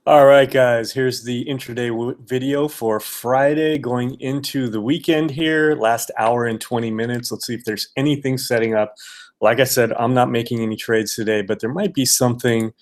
All right, guys, here's the intraday video for Friday going into the weekend here. Last hour and 20 minutes. Let's see if there's anything setting up. Like I said, I'm not making any trades today, but there might be something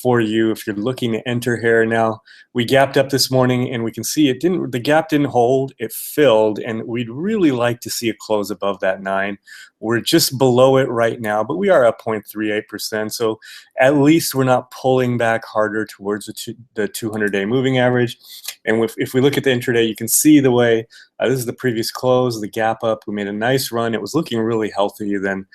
for you if you're looking to enter here. Now, we gapped up this morning and we can see the gap didn't hold, it filled, and we'd really like to see a close above that 9. We're just below it right now, but we are up 0.38%. So at least we're not pulling back harder towards the 200-day moving average. And if we look at the intraday, you can see the way this is the previous close, the gap up. We made a nice run. It was looking really healthy. Then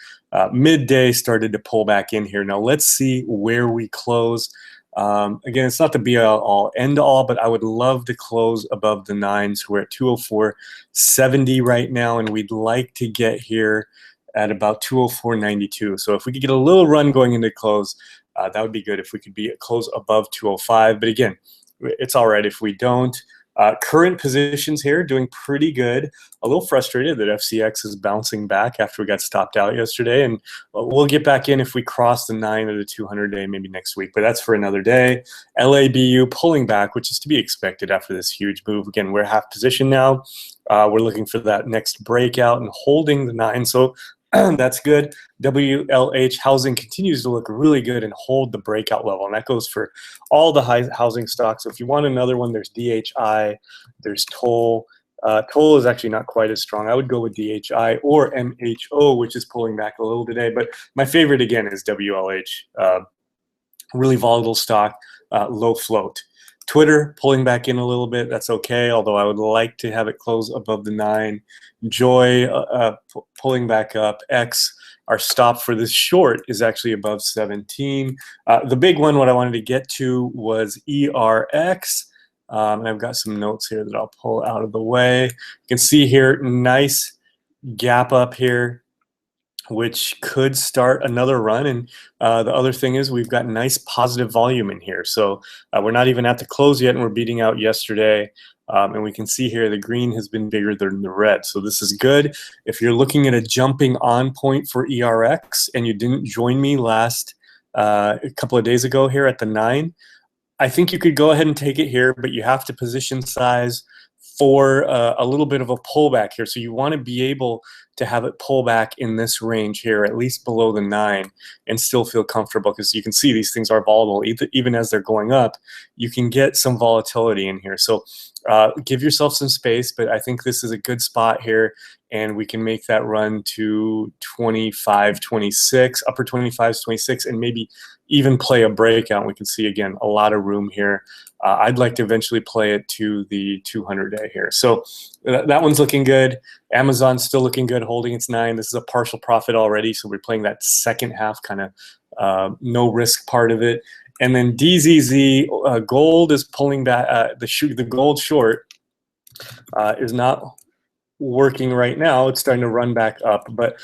midday started to pull back in here. Now let's see where we close. Again, it's not the be-all end-all, but I would love to close above the 9s. We're at 204.70 right now, and we'd like to get here at about 204.92. So if we could get a little run going into close, that would be good if we could be at close above 205. But again, it's all right if we don't. Current positions here doing pretty good. A little frustrated that FCX is bouncing back after we got stopped out yesterday, and we'll get back in if we cross the 9 or the 200-day maybe next week, but that's for another day. LABU pulling back, which is to be expected after this huge move. Again, we're half position now. We're looking for that next breakout and holding the 9. So that's good. WLH housing continues to look really good and hold the breakout level, and that goes for all the high housing stocks. So if you want another one, there's DHI, there's Toll. Toll is actually not quite as strong. I would go with DHI or MHO, which is pulling back a little today. But my favorite, again, is WLH. Really volatile stock, low float. Twitter pulling back in a little bit. That's okay, although I would like to have it close above the 9. Joy pulling back up. X, our stop for this short, is actually above 17. The big one, what I wanted to get to, was ERX. And I've got some notes here that I'll pull out of the way. You can see here, nice gap up here, which could start another run. And the other thing is we've got nice positive volume in here. So we're not even at the close yet, and we're beating out yesterday. And we can see here the green has been bigger than the red. So this is good. If you're looking at a jumping on point for ERX and you didn't join me last a couple of days ago here at the 9, I think you could go ahead and take it here, but you have to position size for a little bit of a pullback here. So you want to be able to have it pull back in this range here, at least below the 9, and still feel comfortable, because you can see these things are volatile. Even as they're going up, you can get some volatility in here. So give yourself some space, but I think this is a good spot here, and we can make that run to 25, 26, upper 25s, 26, and maybe even play a breakout. We can see, again, a lot of room here. I'd like to eventually play it to the 200-day here. So that one's looking good. Amazon's still looking good, holding its 9. This is a partial profit already, so we're playing that second half kind of no risk part of it. And then DZZ, gold is pulling back. The gold short is not working right now. It's starting to run back up, but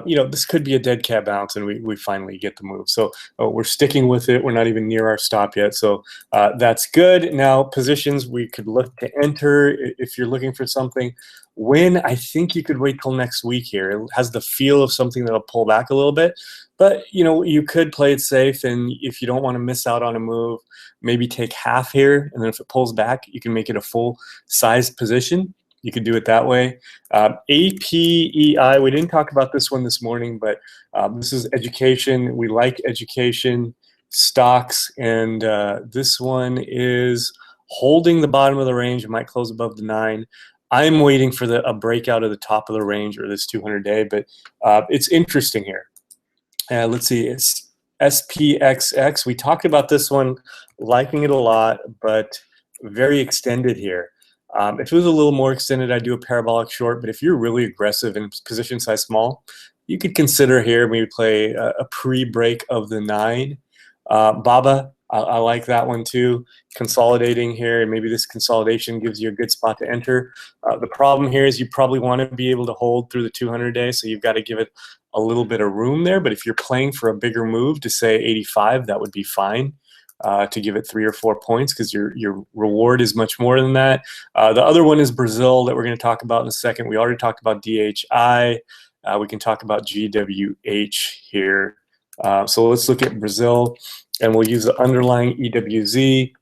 this could be a dead cat bounce, and we finally get the move. So we're sticking with it. We're not even near our stop yet, so that's good. Now positions we could look to enter if you're looking for something. When, I think you could wait till next week here. It has the feel of something that'll pull back a little bit, but you could play it safe, and if you don't want to miss out on a move, maybe take half here, and then if it pulls back, you can make it a full-sized position. You could do it that way. APEI, we didn't talk about this one this morning, but this is education. We like education stocks, and this one is holding the bottom of the range. It might close above the 9. I'm waiting for a breakout of the top of the range, or this 200-day, but it's interesting here. Let's see, it's SPXX. We talked about this one, liking it a lot, but very extended here. If it was a little more extended, I'd do a parabolic short, but if you're really aggressive and position size small, you could consider here maybe play a pre-break of the 9. BABA, I like that one too. Consolidating here, and maybe this consolidation gives you a good spot to enter. The problem here is you probably want to be able to hold through the 200-day, so you've got to give it a little bit of room there. But if you're playing for a bigger move to say 85, that would be fine. To give it 3 or 4 points, because your reward is much more than that. The other one is Brazil that we're going to talk about in a second. We already talked about DHI. We can talk about GWH here. So let's look at Brazil, and we'll use the underlying EWZ.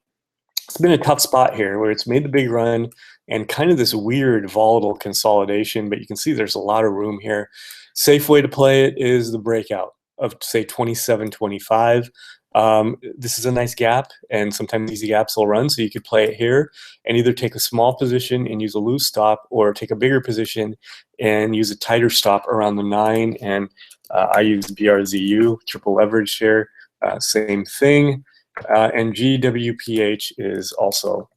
it's been a tough spot here where it's made the big run and kind of this weird volatile consolidation, but you can see there's a lot of room here. Safe way to play it is the breakout of say 27.25. This is a nice gap, and sometimes easy gaps will run, so you could play it here and either take a small position and use a loose stop, or take a bigger position and use a tighter stop around the 9. And I use BRZU, triple leverage here, same thing. And GWPH is also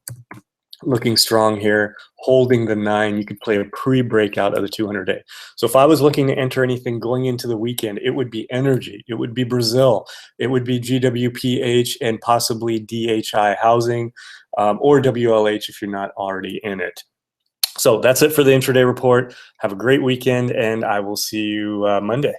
looking strong here, holding the 9. You could play a pre-breakout of the 200-day. So if I was looking to enter anything going into the weekend, it would be energy, it would be Brazil, it would be GWPH, and possibly DHI housing, or WLH if you're not already in it. So that's it for the intraday report. Have a great weekend, and I will see you Monday.